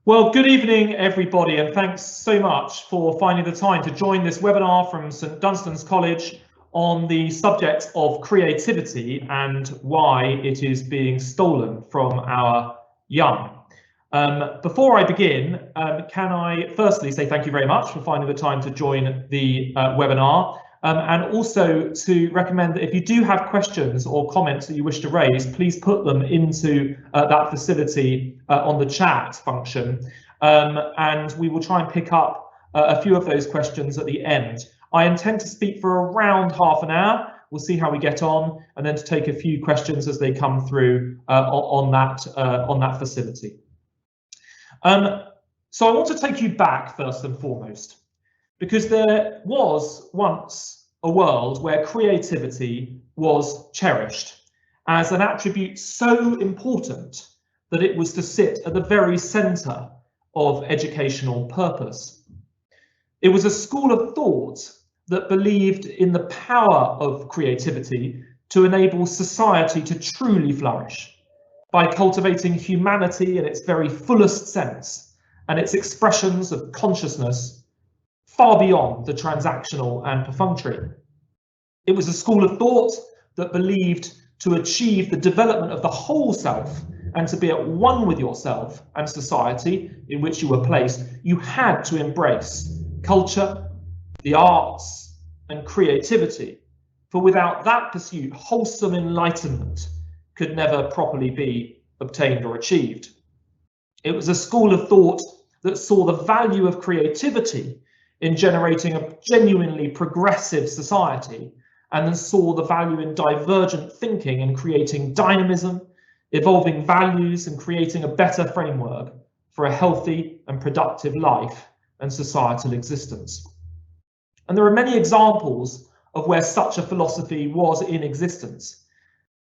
Well, good evening, everybody, and thanks so much for finding the time to join this webinar from St Dunstan's College on the subject of creativity and why it is being stolen from our young. Before I begin, can I firstly say thank you very much for finding the time to join the webinar, and also to recommend that if you do have questions or comments that you wish to raise, please put them into that facility on the chat function, and we will try and pick up a few of those questions at the end. I intend to speak for around half an hour. We'll see how we get on, and then to take a few questions as they come through on that facility. So I want to take you back first and foremost, because there was once a world where creativity was cherished as an attribute so important that it was to sit at the very centre of educational purpose. It was a school of thought that believed in the power of creativity to enable society to truly flourish by cultivating humanity in its very fullest sense and its expressions of consciousness far beyond the transactional and perfunctory. It was a school of thought that believed to achieve the development of the whole self and to be at one with yourself and society in which you were placed, you had to embrace culture, the arts, and creativity. For without that pursuit, wholesome enlightenment could never properly be obtained or achieved. It was a school of thought that saw the value of creativity in generating a genuinely progressive society, and then saw the value in divergent thinking in creating dynamism, evolving values, and creating a better framework for a healthy and productive life and societal existence. And there are many examples of where such a philosophy was in existence.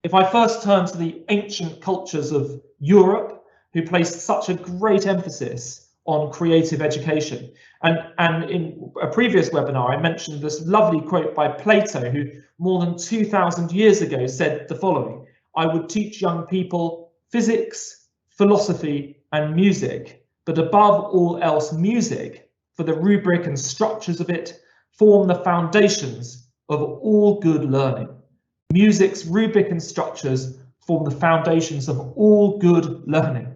If I first turn to the ancient cultures of Europe, who placed such a great emphasis on creative education. And in a previous webinar, I mentioned this lovely quote by Plato, who more than 2,000 years ago said the following: "I would teach young people physics, philosophy, and music, but above all else music, for the rubric and structures of it form the foundations of all good learning." Music's rubric and structures form the foundations of all good learning.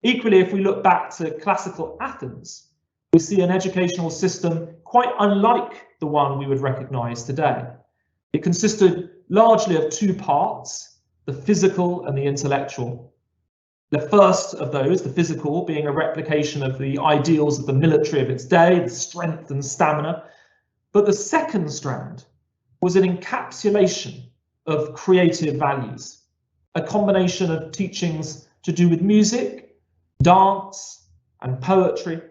Equally, if we look back to classical Athens, we see an educational system quite unlike the one we would recognise today. It consisted largely of two parts, the physical and the intellectual. The first of those, the physical, being a replication of the ideals of the military of its day, the strength and stamina. But the second strand was an encapsulation of creative values, a combination of teachings to do with music, dance, and poetry.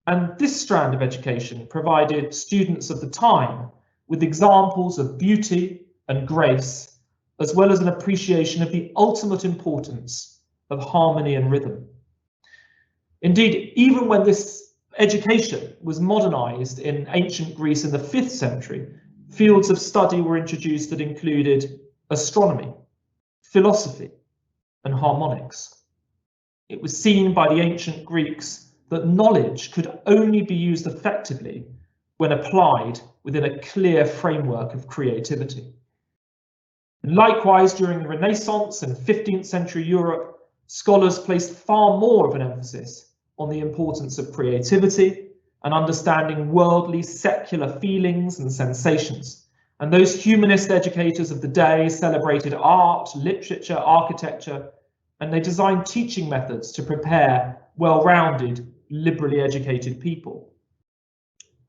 And this strand of education provided students of the time with examples of beauty and grace, as well as an appreciation of the ultimate importance of harmony and rhythm. Indeed, even when this education was modernized in ancient Greece in the 5th century, fields of study were introduced that included astronomy, philosophy, and harmonics. It was seen by the ancient Greeks that knowledge could only be used effectively when applied within a clear framework of creativity. And likewise, during the Renaissance and 15th century Europe, scholars placed far more of an emphasis on the importance of creativity and understanding worldly secular feelings and sensations. And those humanist educators of the day celebrated art, literature, architecture, and they designed teaching methods to prepare well-rounded, liberally educated people.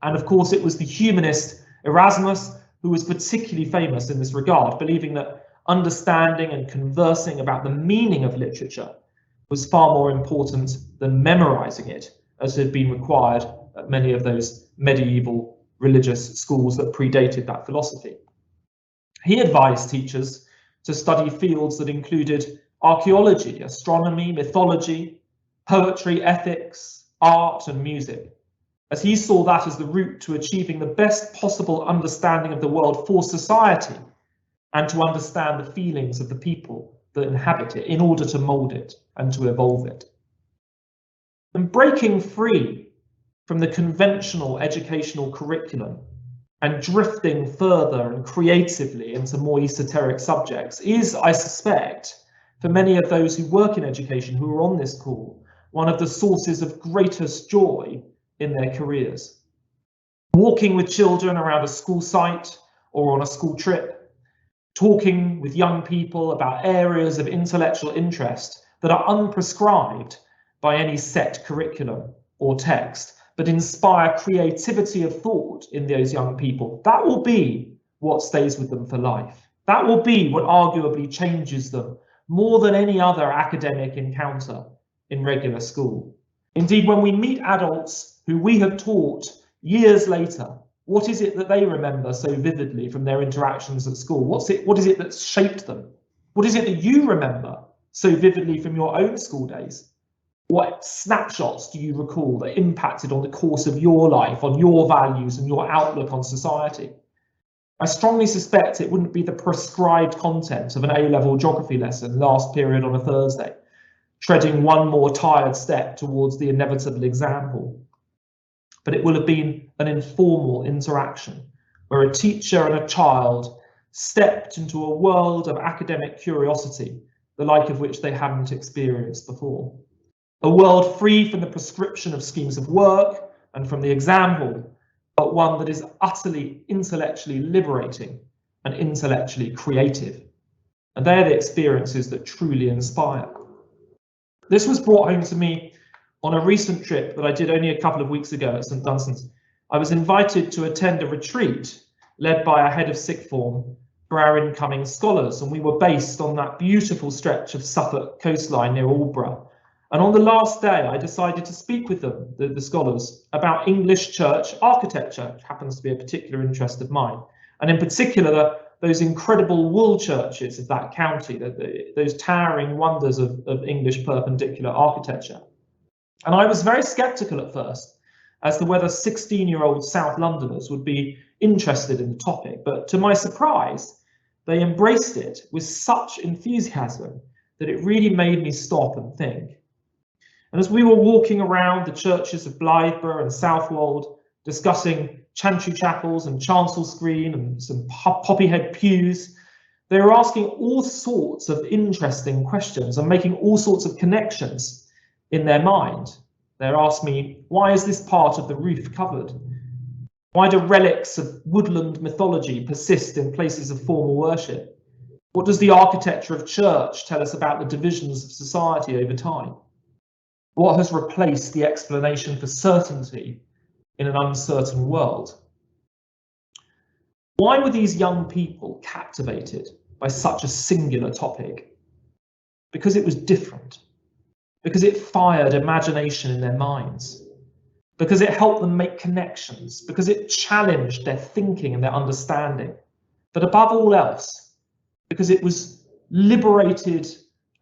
And of course, it was the humanist Erasmus who was particularly famous in this regard, believing that understanding and conversing about the meaning of literature was far more important than memorizing it, as had been required at many of those medieval religious schools that predated that philosophy. He advised teachers to study fields that included archaeology, astronomy, mythology, poetry, ethics, art, and music, as he saw that as the route to achieving the best possible understanding of the world for society and to understand the feelings of the people that inhabit it in order to mould it and to evolve it. And breaking free from the conventional educational curriculum and drifting further and creatively into more esoteric subjects is, I suspect, for many of those who work in education who are on this call, one of the sources of greatest joy in their careers. Walking with children around a school site or on a school trip, talking with young people about areas of intellectual interest that are unprescribed by any set curriculum or text, but inspire creativity of thought in those young people. That will be what stays with them for life. That will be what arguably changes them more than any other academic encounter in regular school. Indeed, when we meet adults who we have taught years later, what is it that they remember so vividly from their interactions at school? What is it that's shaped them? What is it that you remember so vividly from your own school days? What snapshots do you recall that impacted on the course of your life, on your values and your outlook on society? I strongly suspect it wouldn't be the prescribed content of an A-level geography lesson last period on a Thursday, treading one more tired step towards the inevitable exam hall. But it will have been an informal interaction where a teacher and a child stepped into a world of academic curiosity, the like of which they hadn't experienced before. A world free from the prescription of schemes of work and from the exam hall, but one that is utterly intellectually liberating and intellectually creative. And they are the experiences that truly inspire. This was brought home to me on a recent trip that I did only a couple of weeks ago at St Dunstan's. I was invited to attend a retreat led by a head of sixth form for our incoming scholars, and we were based on that beautiful stretch of Suffolk coastline near Aldborough. And on the last day, I decided to speak with them, the scholars, about English church architecture, which happens to be a particular interest of mine. And in particular, those incredible wool churches of that county, those towering wonders of English perpendicular architecture. And I was very sceptical at first as to whether 16-year-old South Londoners would be interested in the topic. But to my surprise, they embraced it with such enthusiasm that it really made me stop and think. And as we were walking around the churches of Blythburgh and Southwold, discussing chantry chapels and chancel screen and some poppyhead pews, they were asking all sorts of interesting questions and making all sorts of connections in their mind. They asked me, why is this part of the roof covered? Why do relics of woodland mythology persist in places of formal worship? What does the architecture of church tell us about the divisions of society over time? What has replaced the explanation for certainty in an uncertain world? Why were these young people captivated by such a singular topic? Because it was different, because it fired imagination in their minds, because it helped them make connections, because it challenged their thinking and their understanding, but above all else, because it was liberated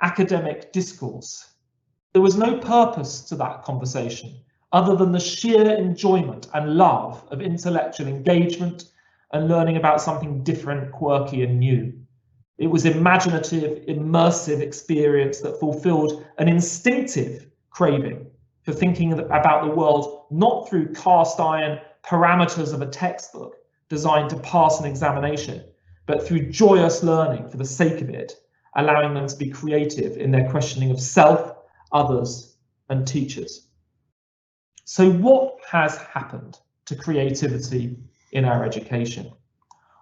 academic discourse. There was no purpose to that conversation other than the sheer enjoyment and love of intellectual engagement and learning about something different, quirky and new. It was imaginative, immersive experience that fulfilled an instinctive craving for thinking about the world not through cast iron parameters of a textbook designed to pass an examination, but through joyous learning for the sake of it, allowing them to be creative in their questioning of self, others, and teachers. So what has happened to creativity in our education?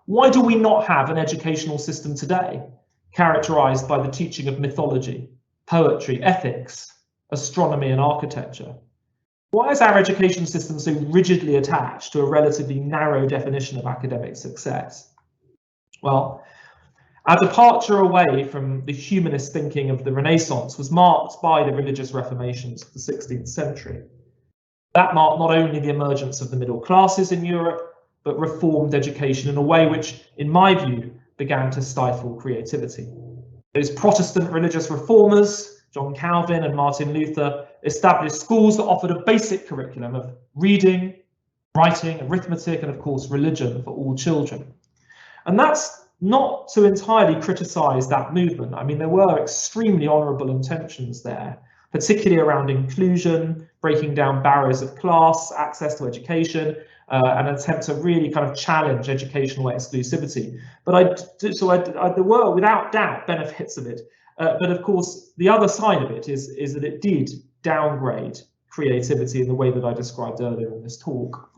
Why do we not have an educational system today characterized by the teaching of mythology, poetry, ethics, astronomy, and architecture? Why is our education system so rigidly attached to a relatively narrow definition of academic success? Well, our departure away from the humanist thinking of the Renaissance was marked by the religious reformations of the 16th century. That marked not only the emergence of the middle classes in Europe, but reformed education in a way which, in my view, began to stifle creativity. Those Protestant religious reformers, John Calvin and Martin Luther, established schools that offered a basic curriculum of reading, writing, arithmetic, and of course religion for all children. And that's not to entirely criticise that movement. I mean, there were extremely honourable intentions there, particularly around inclusion, breaking down barriers of class, access to education, and an attempt to really kind of challenge educational exclusivity. But there were without doubt benefits of it. But of course, the other side of it is that it did downgrade creativity in the way that I described earlier in this talk.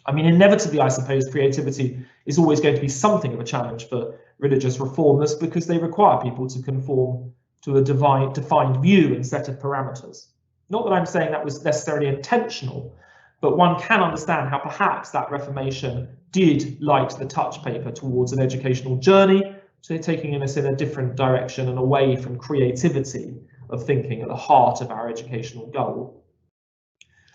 I mean, inevitably, I suppose creativity is always going to be something of a challenge for religious reformers because they require people to conform to a defined view and set of parameters. Not that I'm saying that was necessarily intentional, but one can understand how perhaps that Reformation did light the touch paper towards an educational journey, so taking us in a different direction and away from creativity of thinking at the heart of our educational goal.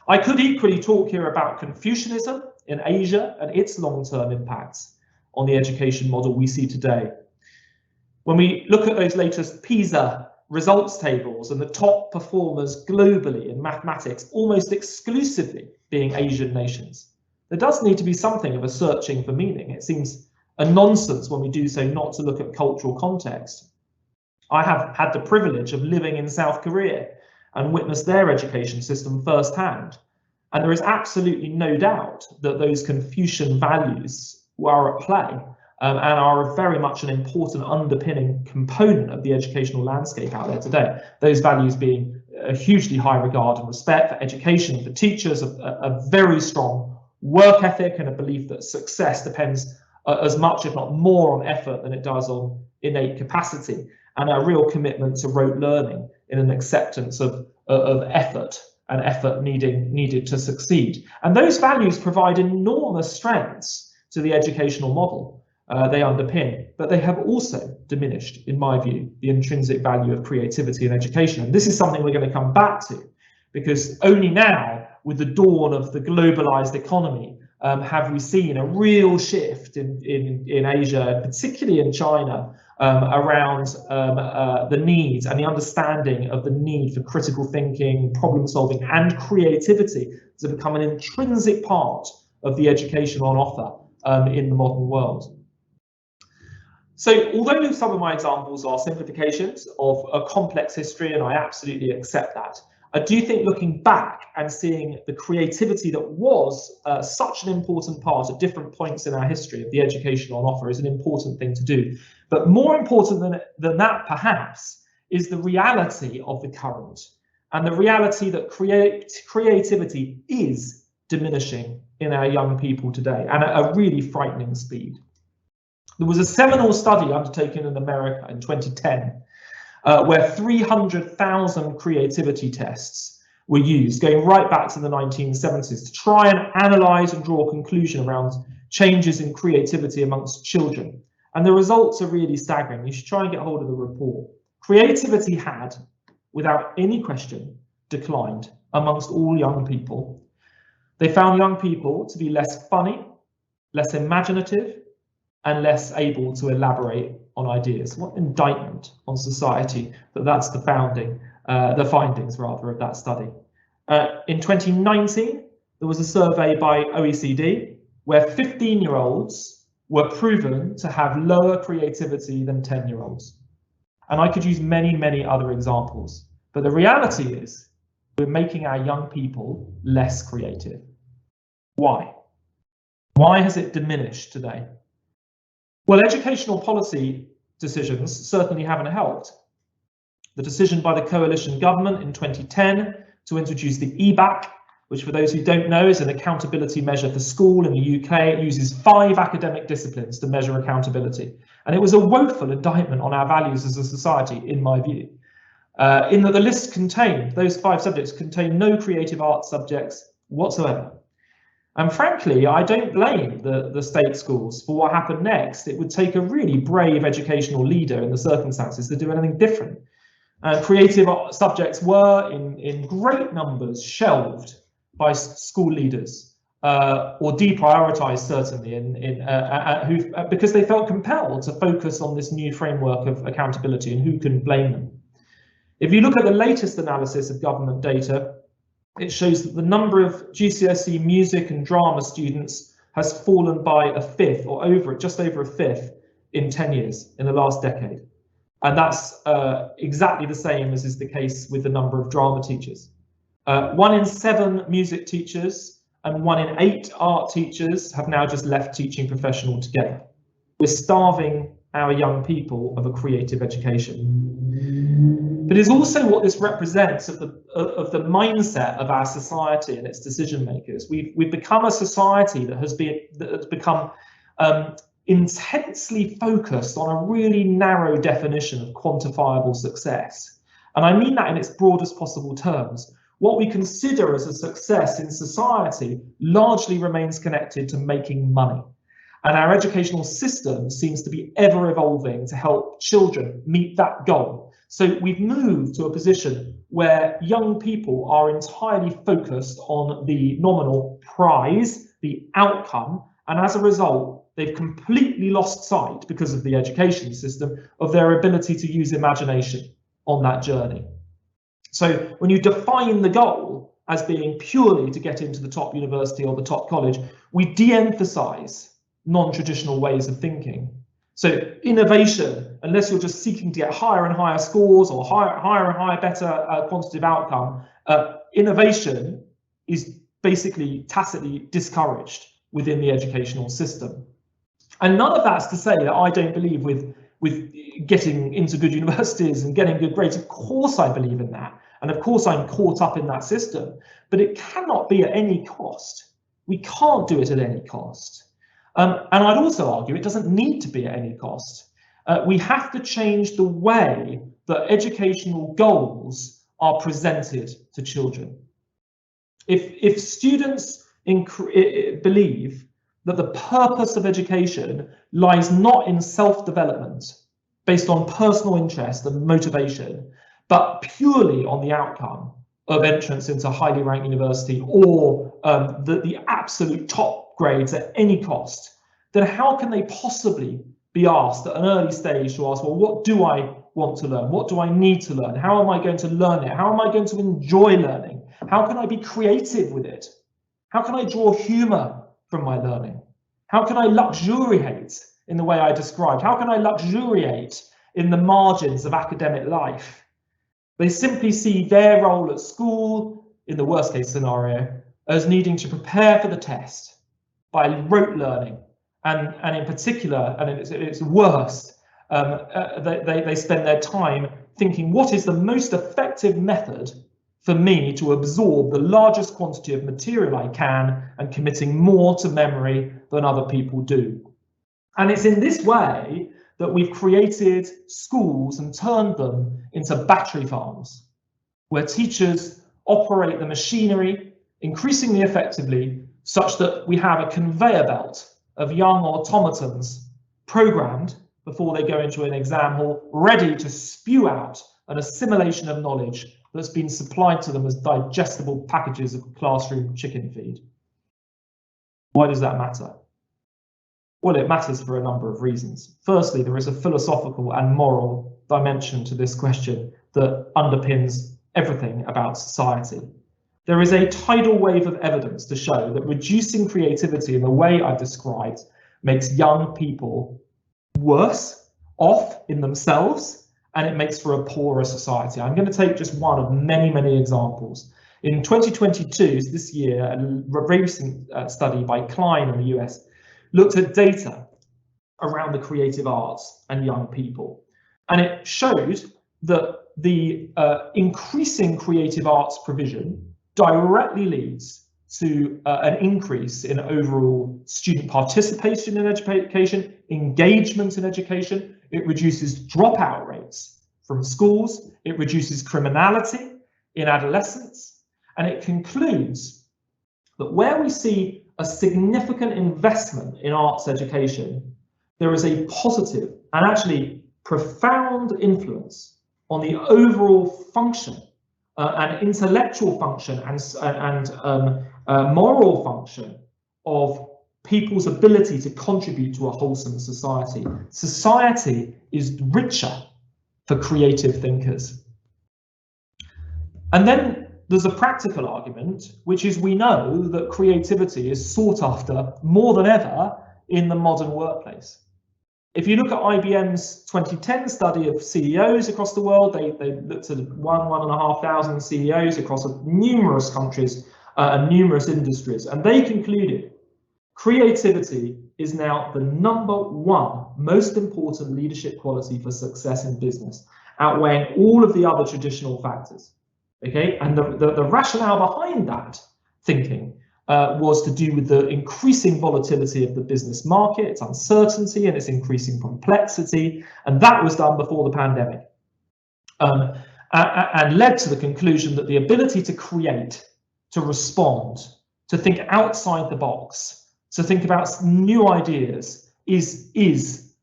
I could equally talk here about Confucianism in Asia and its long-term impacts on the education model we see today. When we look at those latest PISA results tables and the top performers globally in mathematics almost exclusively being Asian nations, there does need to be something of a searching for meaning. It seems a nonsense when we do so not to look at cultural context. I have had the privilege of living in South Korea and witnessed their education system firsthand. And there is absolutely no doubt that those Confucian values are at play and are very much an important underpinning component of the educational landscape out there today. Those values being a hugely high regard and respect for education and for teachers, a very strong work ethic and a belief that success depends as much, if not more, on effort than it does on innate capacity, and a real commitment to rote learning in an acceptance of effort and effort needed to succeed. And those values provide enormous strengths to the educational model. They underpin, but they have also diminished, in my view, the intrinsic value of creativity in education. And this is something we're going to come back to, because only now, with the dawn of the globalized economy, have we seen a real shift in Asia, particularly in China, around the needs and the understanding of the need for critical thinking, problem solving and creativity to become an intrinsic part of the education on offer in the modern world. So although some of my examples are simplifications of a complex history, and I absolutely accept that, I do think looking back and seeing the creativity that was such an important part at different points in our history of the education on offer is an important thing to do. But more important than that, perhaps, is the reality of the current and the reality that creativity is diminishing in our young people today and at a really frightening speed. There was a seminal study undertaken in America in 2010 where 300,000 creativity tests were used, going right back to the 1970s, to try and analyse and draw a conclusion around changes in creativity amongst children. And the results are really staggering. You should try and get hold of the report. Creativity had, without any question, declined amongst all young people. They found young people to be less funny, less imaginative, and less able to elaborate on ideas. What indictment on society that that's the findings rather of that study. In 2019, there was a survey by OECD where 15-year-olds were proven to have lower creativity than 10-year-olds. And I could use many, many other examples. But the reality is we're making our young people less creative. Why? Why has it diminished today? Well, educational policy decisions certainly haven't helped. The decision by the coalition government in 2010 to introduce the EBAC, which for those who don't know is an accountability measure for school in the UK. It uses 5 academic disciplines to measure accountability. And it was a woeful indictment on our values as a society, in my view, in that the list contained, those 5 subjects contained no creative arts subjects whatsoever. And frankly, I don't blame the state schools for what happened next. It would take a really brave educational leader in the circumstances to do anything different. Creative subjects were in great numbers shelved by school leaders or deprioritized, certainly, because they felt compelled to focus on this new framework of accountability, and who can blame them? If you look at the latest analysis of government data, it shows that the number of GCSE music and drama students has fallen by a fifth, or just over a fifth, in 10 years, in the last decade. And that's exactly the same as is the case with the number of drama teachers. 1 in 7 music teachers and 1 in 8 art teachers have now just left teaching profession altogether. We're starving our young people of a creative education. But it's also what this represents of the mindset of our society and its decision makers. We've become a society that has become intensely focused on a really narrow definition of quantifiable success. And I mean that in its broadest possible terms. What we consider as a success in society largely remains connected to making money. And our educational system seems to be ever evolving to help children meet that goal. So we've moved to a position where young people are entirely focused on the nominal prize, the outcome, and as a result, they've completely lost sight, because of the education system, of their ability to use imagination on that journey. So when you define the goal as being purely to get into the top university or the top college, we de-emphasize non-traditional ways of thinking. So innovation, unless you're just seeking to get higher and higher scores or higher and higher better quantitative outcome, innovation is basically tacitly discouraged within the educational system. And none of that's to say that I don't believe with getting into good universities and getting good grades. Of course I believe in that. And of course I'm caught up in that system, but it cannot be at any cost. We can't do it at any cost. And I'd also argue it doesn't need to be at any cost. We have to change the way that educational goals are presented to children. If students believe that the purpose of education lies not in self-development based on personal interest and motivation, but purely on the outcome of entrance into a highly ranked university or the absolute top grades at any cost, then how can they possibly be asked at an early stage to ask, well, what do I want to learn? What do I need to learn? How am I going to learn it? How am I going to enjoy learning? How can I be creative with it? How can I draw humor from my learning? How can I luxuriate in the way I described? How can I luxuriate in the margins of academic life? They simply see their role at school, in the worst case scenario, as needing to prepare for the test by rote learning. And in particular, and it's worst, they spend their time thinking, what is the most effective method for me to absorb the largest quantity of material I can, and committing more to memory than other people do. And it's in this way that we've created schools and turned them into battery farms, where teachers operate the machinery increasingly effectively, such that we have a conveyor belt of young automatons programmed before they go into an exam hall, ready to spew out an assimilation of knowledge that's been supplied to them as digestible packages of classroom chicken feed. Why does that matter? Well, it matters for a number of reasons. Firstly, there is a philosophical and moral dimension to this question that underpins everything about society. There is a tidal wave of evidence to show that reducing creativity in the way I've described makes young people worse off in themselves, and it makes for a poorer society. I'm going to take just one of many, many examples. In 2022, this year, a very recent study by Klein in the US looked at data around the creative arts and young people. And it showed that the increasing creative arts provision directly leads to an increase in overall student participation in education, engagement in education. It reduces dropout rates from schools. It reduces criminality in adolescence. And it concludes that where we see a significant investment in arts education, there is a positive and actually profound influence on the overall function and intellectual function and moral function of people's ability to contribute to a wholesome society. Society is richer for creative thinkers. And then there's a practical argument, which is we know that creativity is sought after more than ever in the modern workplace. If you look at IBM's 2010 study of CEOs across the world, they looked at 1,500 CEOs across numerous countries and numerous industries, and they concluded creativity is now the #1 most important leadership quality for success in business, outweighing all of the other traditional factors. Okay, and the rationale behind that thinking was to do with the increasing volatility of the business market, its uncertainty and its increasing complexity, and that was done before the pandemic, and led to the conclusion that the ability to create, to respond, to think outside the box, to think about new ideas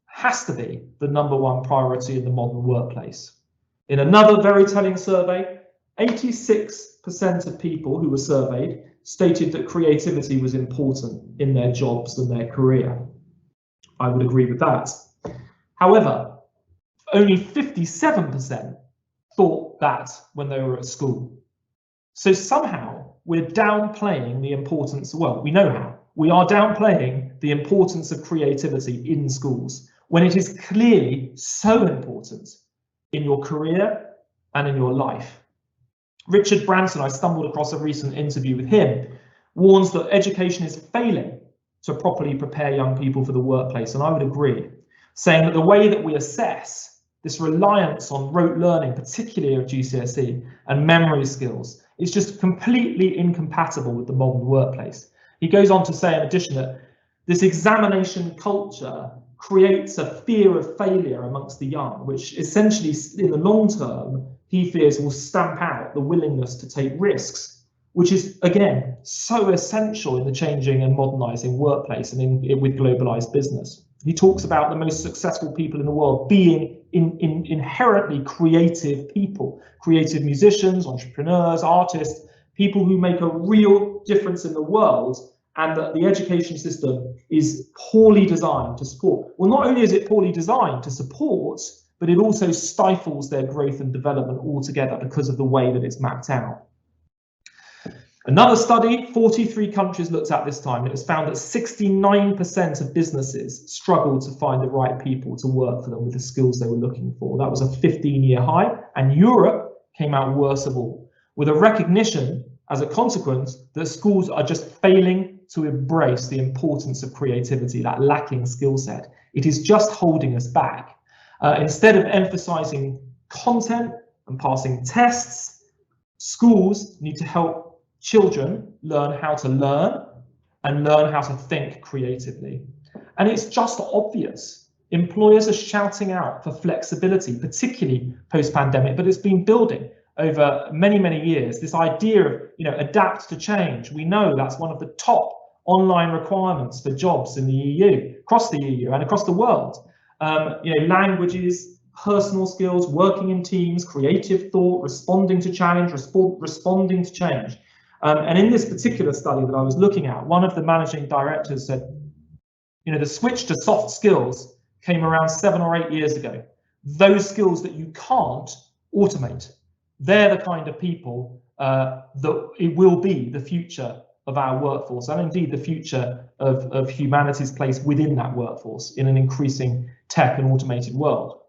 has to be the #1 priority in the modern workplace. In another very telling survey, 86% of people who were surveyed stated that creativity was important in their jobs and their career. I would agree with that. However, only 57% thought that when they were at school. So somehow we're downplaying the importance, well, we know how. We are downplaying the importance of creativity in schools when it is clearly so important in your career and in your life. Richard Branson, I stumbled across a recent interview with him, warns that education is failing to properly prepare young people for the workplace, and I would agree, saying that the way that we assess this reliance on rote learning, particularly of GCSE and memory skills, is just completely incompatible with the modern workplace. He goes on to say, in addition, that this examination culture creates a fear of failure amongst the young, which essentially, in the long term, he fears will stamp out the willingness to take risks, which is, again, so essential in the changing and modernising workplace and with globalised business. He talks about the most successful people in the world being inherently creative people, creative musicians, entrepreneurs, artists, people who make a real difference in the world, and that the education system is poorly designed to support. Well, not only is it poorly designed to support, but it also stifles their growth and development altogether because of the way that it's mapped out. Another study, 43 countries looked at this time, it was found that 69% of businesses struggled to find the right people to work for them with the skills they were looking for. That was a 15-year high, and Europe came out worst of all, with a recognition as a consequence that schools are just failing to embrace the importance of creativity, that lacking skill set. It is just holding us back. Instead of emphasizing content and passing tests, schools need to help children learn how to learn and learn how to think creatively. And it's just obvious. Employers are shouting out for flexibility, particularly post-pandemic, but it's been building over many, many years. This idea of, adapt to change. We know that's one of the top online requirements for jobs in the EU, across the EU and across the world. Languages, personal skills, working in teams, creative thought, responding to challenge, responding to change. And in this particular study that I was looking at, one of the managing directors said, the switch to soft skills came around 7 or 8 years ago. Those skills that you can't automate, they're the kind of people that it will be the future of our workforce, and indeed the future of humanity's place within that workforce in an increasing tech and automated world.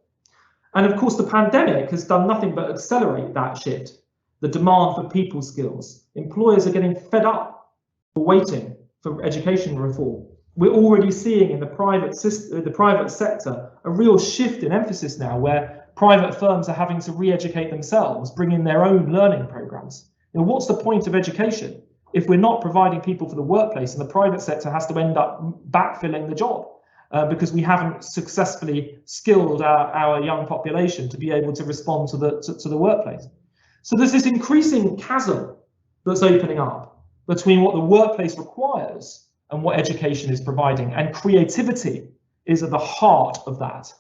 And of course, the pandemic has done nothing but accelerate that shift. The demand for people skills. Employers are getting fed up for waiting for education reform. We're already seeing in the private sector a real shift in emphasis now, where private firms are having to re-educate themselves, bring in their own learning programs. What's the point of education if we're not providing people for the workplace, and the private sector has to end up backfilling the job because we haven't successfully skilled our young population to be able to respond to the workplace? So there's this increasing chasm that's opening up between what the workplace requires and what education is providing, and creativity is at the heart of that.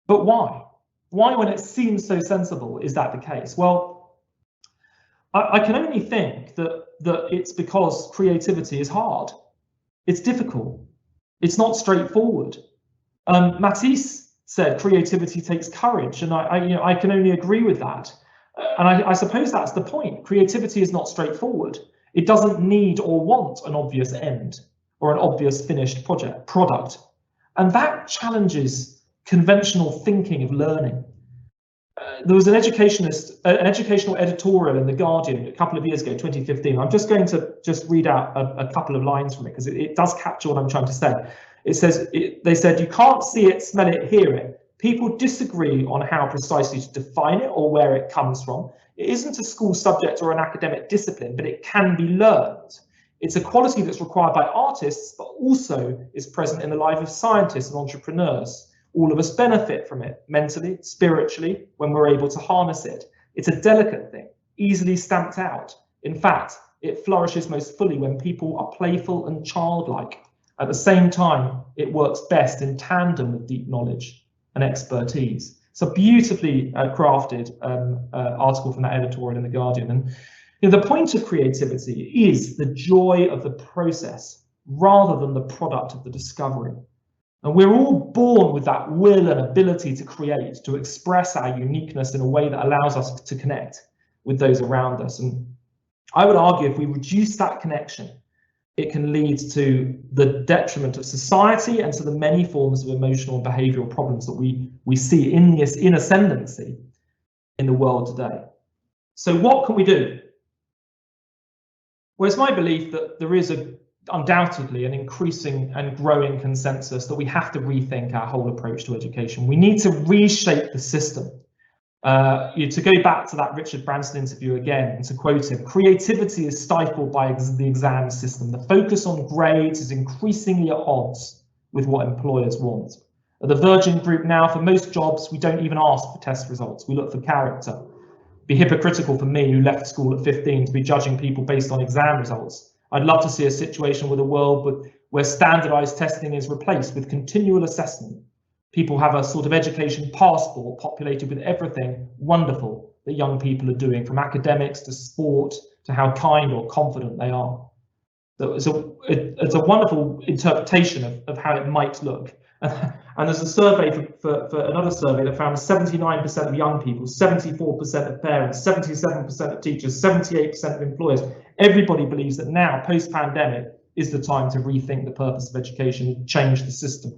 But why? Why, when it seems so sensible, is that the case? Well, I can only think that it's because creativity is hard. It's difficult. It's not straightforward. Matisse said creativity takes courage, and I can only agree with that. And I suppose that's the point. Creativity is not straightforward. It doesn't need or want an obvious end or an obvious finished product. And that challenges conventional thinking of learning. There was an educational editorial in The Guardian a couple of years ago, 2015. I'm just going to read out a couple of lines from it, because it does capture what I'm trying to say. It says, they said, "You can't see it, smell it, hear it. People disagree on how precisely to define it or where it comes from. It isn't a school subject or an academic discipline, but it can be learned. It's a quality that's required by artists, but also is present in the life of scientists and entrepreneurs. All of us benefit from it, mentally, spiritually, when we're able to harness it. It's a delicate thing, easily stamped out. In fact, it flourishes most fully when people are playful and childlike. At the same time, it works best in tandem with deep knowledge and expertise." It's a beautifully crafted article from that editorial in The Guardian. And the point of creativity is the joy of the process rather than the product of the discovery. And we're all born with that will and ability to create, to express our uniqueness in a way that allows us to connect with those around us. And I would argue if we reduce that connection, it can lead to the detriment of society and to the many forms of emotional and behavioural problems that we see in ascendancy in the world today. So what can we do? Well, it's my belief that there is undoubtedly an increasing and growing consensus that we have to rethink our whole approach to education. We need to reshape the system. To go back to that Richard Branson interview again, and to quote him, "Creativity is stifled by the exam system. The focus on grades is increasingly at odds with what employers want. At the Virgin Group now, for most jobs, we don't even ask for test results. We look for character. It'd be hypocritical for me, who left school at 15, to be judging people based on exam results. I'd love to see a situation with a world where standardized testing is replaced with continual assessment. People have a sort of education passport populated with everything wonderful that young people are doing, from academics to sport to how kind or confident they are." So it's a wonderful interpretation of how it might look. And there's a survey for another survey that found 79% of young people, 74% of parents, 77% of teachers, 78% of employers, everybody believes that now, post-pandemic, is the time to rethink the purpose of education and change the system.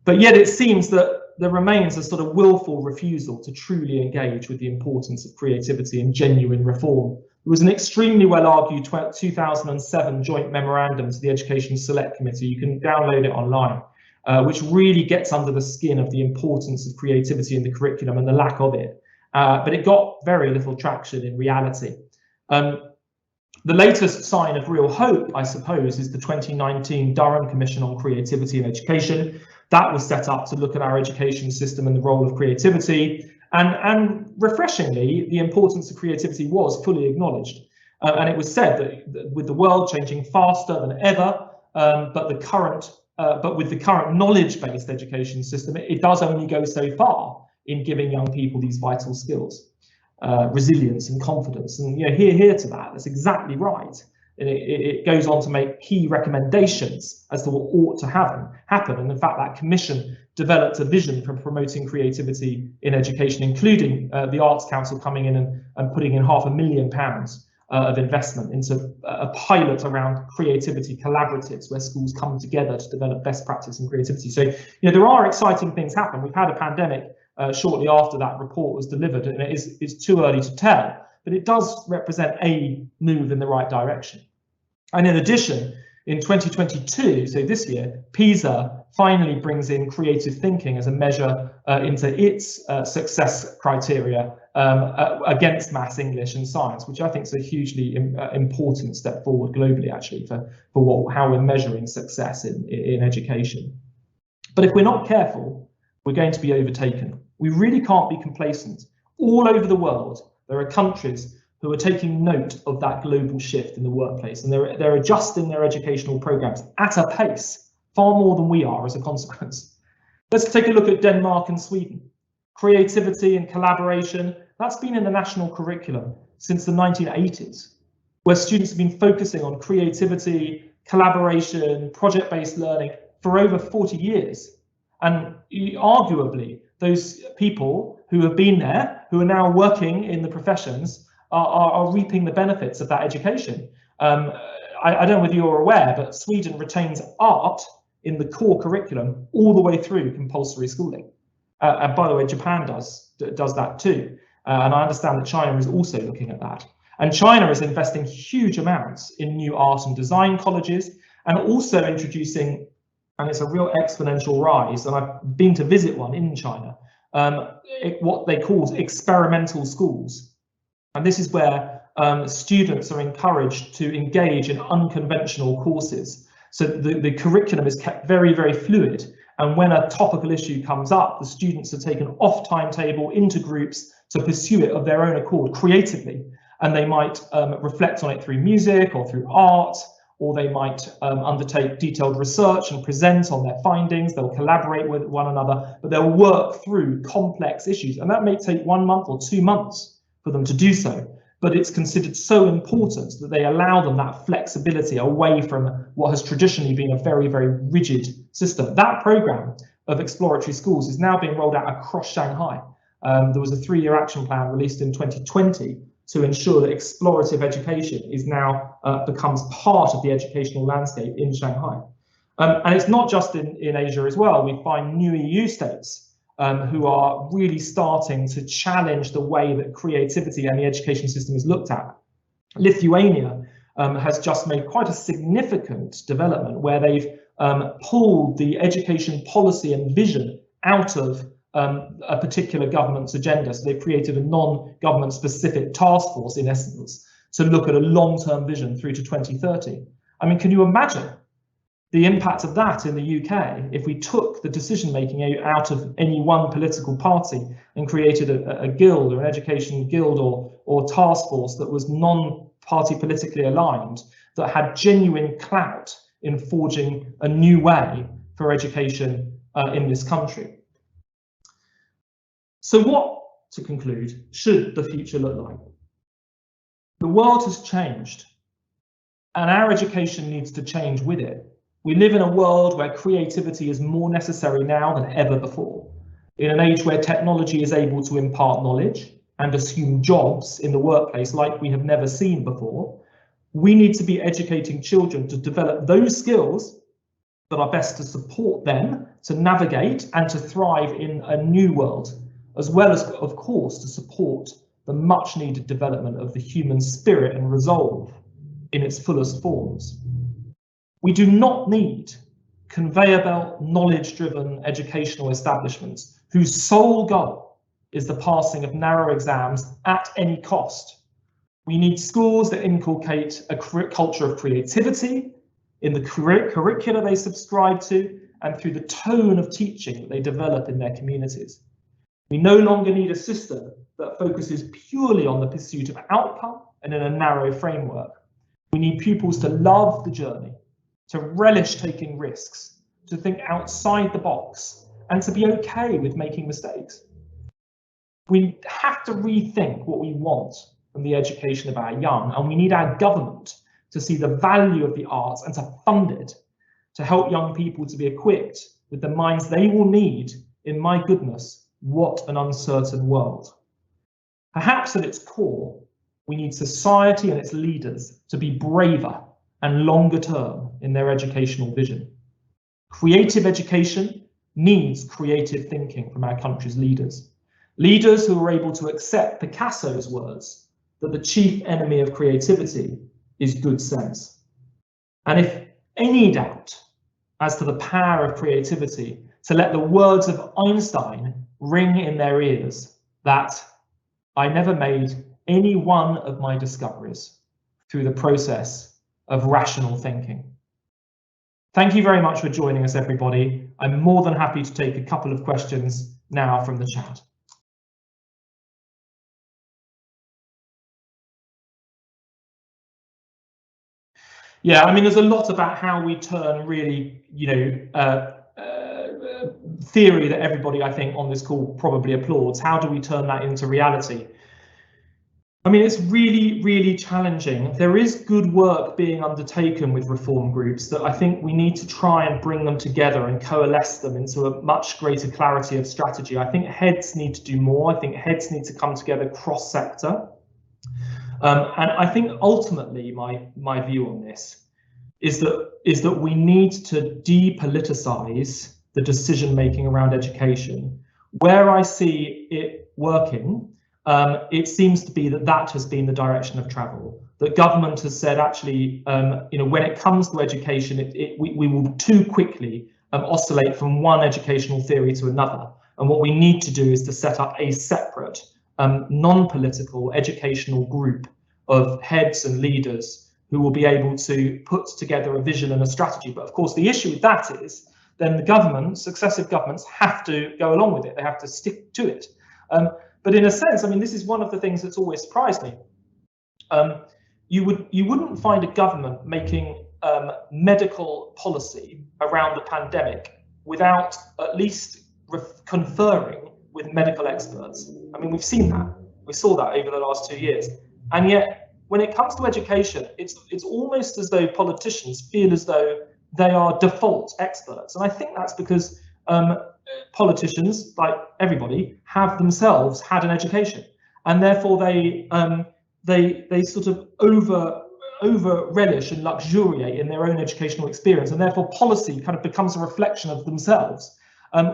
But yet it seems that there remains a sort of willful refusal to truly engage with the importance of creativity and genuine reform. There was an extremely well-argued 2007 joint memorandum to the Education Select Committee. You can download it online, which really gets under the skin of the importance of creativity in the curriculum and the lack of it. But it got very little traction in reality. The latest sign of real hope, I suppose, is the 2019 Durham Commission on Creativity in Education. That was set up to look at our education system and the role of creativity. And refreshingly, the importance of creativity was fully acknowledged. And it was said that with the world changing faster than ever, but with the current knowledge-based education system, it does only go so far in giving young people these vital skills, resilience and confidence. And hear to that. That's exactly right. And it goes on to make key recommendations as to what ought to happen. And in fact, that commission developed a vision for promoting creativity in education, including the Arts Council coming in and putting in £500,000 of investment into a pilot around creativity collaboratives where schools come together to develop best practice in creativity. So, there are exciting things happen. We've had a pandemic shortly after that report was delivered, and it's too early to tell, but it does represent a move in the right direction. And in addition, in 2022, so this year, PISA finally brings in creative thinking as a measure into its success criteria against maths, English and science, which I think is a hugely important step forward globally, actually, for how we're measuring success in education. But if we're not careful, we're going to be overtaken. We really can't be complacent. All over the world, there are countries who are taking note of that global shift in the workplace, and they're adjusting their educational programs at a pace far more than we are as a consequence. Let's take a look at Denmark and Sweden. Creativity and collaboration, that's been in the national curriculum since the 1980s, where students have been focusing on creativity, collaboration, project-based learning for over 40 years. And arguably, those people who have been there, who are now working in the professions, are reaping the benefits of that education. I don't know whether you're aware, but Sweden retains art in the core curriculum all the way through compulsory schooling. And by the way, Japan does that too. And I understand that China is also looking at that. And China is investing huge amounts in new art and design colleges, and also introducing, and it's a real exponential rise, and I've been to visit one in China, what they call experimental schools. And this is where students are encouraged to engage in unconventional courses. So the curriculum is kept very, very fluid. And when a topical issue comes up, the students are taken off timetable into groups to pursue it of their own accord creatively. And they might reflect on it through music or through art, or they might undertake detailed research and present on their findings. They'll collaborate with one another, but they'll work through complex issues. And that may take 1 month or 2 months for them to do so. But it's considered so important that they allow them that flexibility away from what has traditionally been a very, very rigid system. That program of exploratory schools is now being rolled out across Shanghai. There was a 3-year action plan released in 2020 to ensure that explorative education is now becomes part of the educational landscape in Shanghai. And it's not just in Asia as well. We find new EU states who are really starting to challenge the way that creativity and the education system is looked at. Lithuania has just made quite a significant development where they've pulled the education policy and vision out of a particular government's agenda. So they've created a non-government specific task force, in essence, to look at a long-term vision through to 2030. I mean, can you imagine the impact of that in the UK if we took the decision-making out of any one political party and created a guild or an education guild or task force that was non-party politically aligned, that had genuine clout in forging a new way for education in this country? So what, to conclude, should the future look like? The world has changed, and our education needs to change with it. We live in a world where creativity is more necessary now than ever before. In an age where technology is able to impart knowledge and assume jobs in the workplace like we have never seen before, we need to be educating children to develop those skills that are best to support them to navigate and to thrive in a new world, as well as, of course, to support the much needed development of the human spirit and resolve in its fullest forms. We do not need conveyor belt, knowledge-driven educational establishments whose sole goal is the passing of narrow exams at any cost. We need schools that inculcate a culture of creativity in the curricula they subscribe to and through the tone of teaching that they develop in their communities. We no longer need a system that focuses purely on the pursuit of outcome and in a narrow framework. We need pupils to love the journey, to relish taking risks, to think outside the box, and to be okay with making mistakes. We have to rethink what we want from the education of our young, and we need our government to see the value of the arts and to fund it, to help young people to be equipped with the minds they will need in, my goodness, what an uncertain world. Perhaps at its core, we need society and its leaders to be braver and longer term in their educational vision. Creative education needs creative thinking from our country's leaders. Leaders who are able to accept Picasso's words that the chief enemy of creativity is good sense. And if any doubt as to the power of creativity, to let the words of Einstein ring in their ears, that I never made any one of my discoveries through the process of rational thinking. Thank you very much for joining us, everybody. I'm more than happy to take a couple of questions now from the chat. Yeah, I mean, there's a lot about how we turn really, theory that everybody, I think, on this call probably applauds. How do we turn that into reality? I mean, it's really, really challenging. There is good work being undertaken with reform groups that I think we need to try and bring them together and coalesce them into a much greater clarity of strategy. I think heads need to do more. I think heads need to come together cross-sector. And I think ultimately my view on this is that we need to depoliticize the decision making around education. Where I see it working, it seems to be that has been the direction of travel. That government has said, actually, when it comes to education, we will too quickly oscillate from one educational theory to another. And what we need to do is to set up a separate, non-political educational group of heads and leaders who will be able to put together a vision and a strategy. But of course, the issue with that is then the government, successive governments, have to go along with it. They have to stick to it. But in a sense, I mean, this is one of the things that's always surprised me. You wouldn't find a government making medical policy around the pandemic without at least conferring with medical experts. I mean, we've seen that. We saw that over the last 2 years. And yet, when it comes to education, it's almost as though politicians feel as though they are default experts. And I think that's because politicians, like everybody, have themselves had an education, and therefore they sort of over relish and luxuriate in their own educational experience, and therefore policy kind of becomes a reflection of themselves,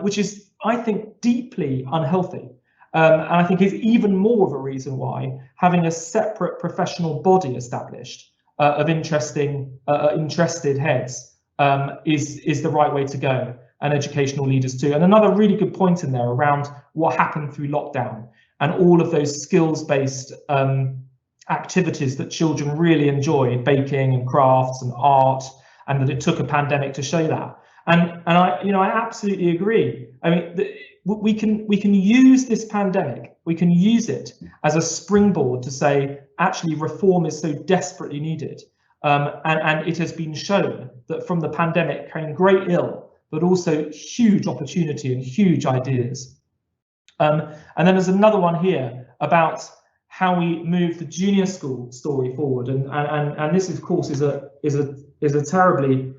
which is, I think, deeply unhealthy. And I think is even more of a reason why having a separate professional body established of interested heads is the right way to go, and educational leaders too. And another really good point in there around what happened through lockdown and all of those skills-based activities that children really enjoyed, baking and crafts and art, and that it took a pandemic to show that. And I absolutely agree. I mean, we can use this pandemic, we can use it as a springboard to say, actually, reform is so desperately needed. And it has been shown that from the pandemic came great ill, but also huge opportunity and huge ideas. And then there's another one here about how we move the junior school story forward, and this, of course, is a terribly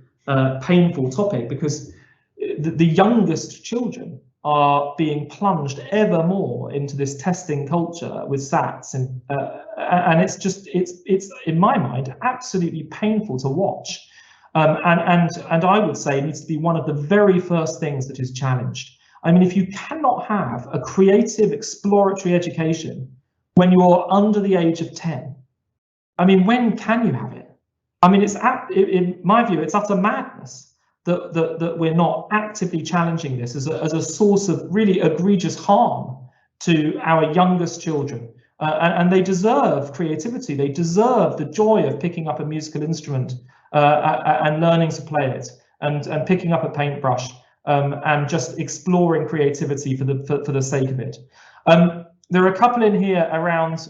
painful topic, because the youngest children are being plunged ever more into this testing culture with SATs, and it's in my mind absolutely painful to watch, and I would say it needs to be one of the very first things that is challenged. I mean, if you cannot have a creative, exploratory education when you're under the age of 10, I mean, when can you have it? I mean, in my view, it's utter madness that we're not actively challenging this as a source of really egregious harm to our youngest children. And they deserve creativity. They deserve the joy of picking up a musical instrument and learning to play it, and picking up a paintbrush and just exploring creativity for the sake of it. There are a couple in here around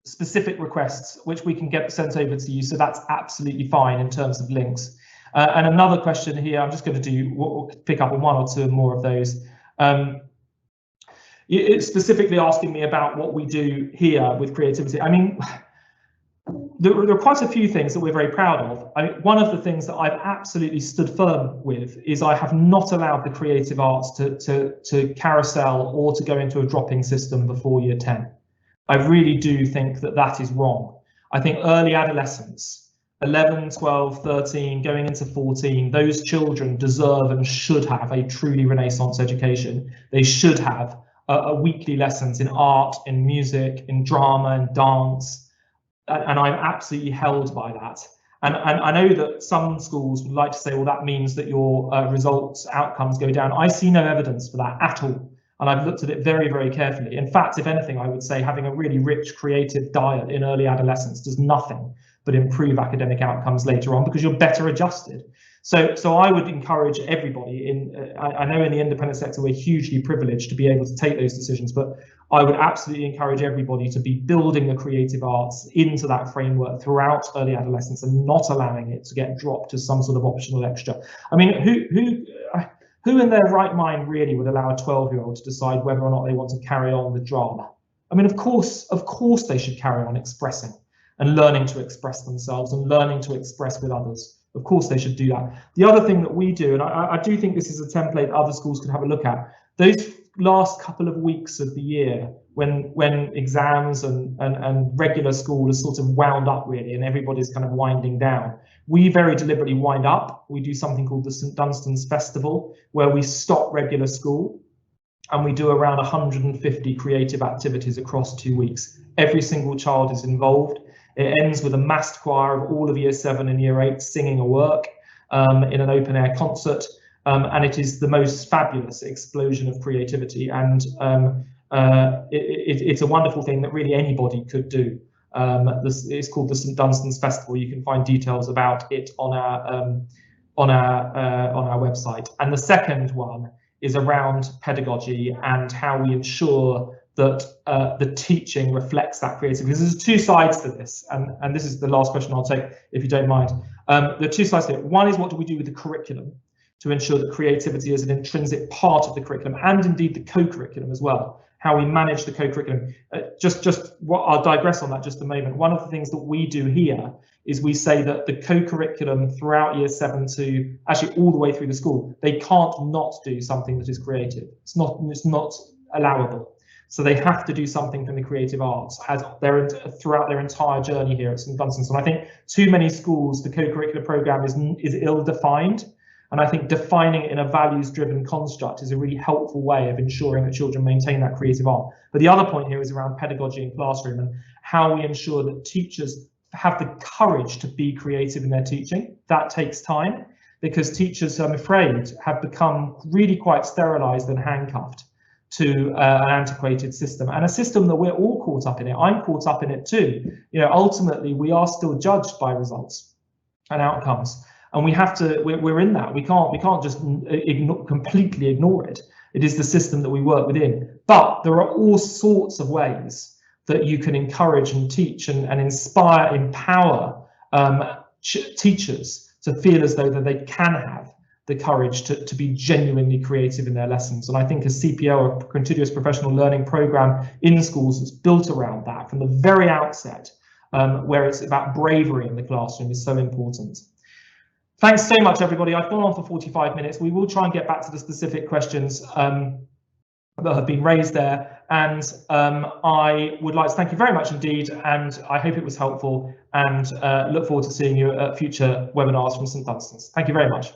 specific requests, which we can get sent over to you, so that's absolutely fine in terms of links. And another question here, I'm just going to pick up on one or two more of those. It's specifically asking me about what we do here with creativity. I mean, there are quite a few things that we're very proud of. I mean, one of the things that I've absolutely stood firm with is I have not allowed the creative arts to carousel or to go into a dropping system before year 10. I really do think that is wrong. I think early adolescence, 11, 12, 13, going into 14, those children deserve and should have a truly Renaissance education. They should have a weekly lessons in art, in music, in drama, and dance. And I'm absolutely held by that. And I know that some schools would like to say, well, that means that your outcomes go down. I see no evidence for that at all. And I've looked at it very, very carefully. In fact, if anything, I would say having a really rich creative diet in early adolescence does nothing but improve academic outcomes later on, because you're better adjusted. So I would encourage everybody I know in the independent sector, we're hugely privileged to be able to take those decisions, but I would absolutely encourage everybody to be building the creative arts into that framework throughout early adolescence and not allowing it to get dropped as some sort of optional extra. I mean, who in their right mind really would allow a 12-year-old to decide whether or not they want to carry on with drama? I mean, of course they should carry on expressing and learning to express themselves and learning to express with others. Of course they should do that. The other thing that we do, and I do think this is a template other schools could have a look at, those last couple of weeks of the year, when exams and regular school is sort of wound up really, and everybody's kind of winding down, we very deliberately wind up. We do something called the St Dunstan's Festival, where we stop regular school and we do around 150 creative activities across 2 weeks. Every single child is involved. It ends with a massed choir of all of Year 7 and Year 8 singing a work in an open air concert. And it is the most fabulous explosion of creativity, and it's a wonderful thing that really anybody could do. It's called the St Dunstan's Festival. You can find details about it on our website. And the second one is around pedagogy and how we ensure that the teaching reflects that creativity. Because there's two sides to this, and this is the last question I'll take, if you don't mind. There are two sides to it. One is, what do we do with the curriculum to ensure that creativity is an intrinsic part of the curriculum, and indeed the co-curriculum as well, how we manage the co-curriculum. I'll digress on that just a moment. One of the things that we do here is we say that the co-curriculum throughout Year 7 to actually all the way through the school, they can't not do something that is creative. It's not allowable. So they have to do something from the creative arts throughout their entire journey here at St Dunstan's. And I think too many schools, the co-curricular programme is ill-defined. And I think defining it in a values-driven construct is a really helpful way of ensuring that children maintain that creative art. But the other point here is around pedagogy and classroom, and how we ensure that teachers have the courage to be creative in their teaching. That takes time, because teachers, I'm afraid, have become really quite sterilised and handcuffed to an antiquated system, and a system that we're all caught up in it. I'm caught up in it too. You know, ultimately, we are still judged by results and outcomes. And we have to, we're in that. We can't just completely ignore it. It is the system that we work within. But there are all sorts of ways that you can encourage and teach and empower teachers to feel as though that they can have the courage to be genuinely creative in their lessons. And I think a CPL, a continuous professional learning program in schools that's built around that from the very outset, where it's about bravery in the classroom, is so important. Thanks so much, everybody. I've gone on for 45 minutes. We will try and get back to the specific questions that have been raised there. And I would like to thank you very much indeed. And I hope it was helpful, and look forward to seeing you at future webinars from St Dunstan's. Thank you very much.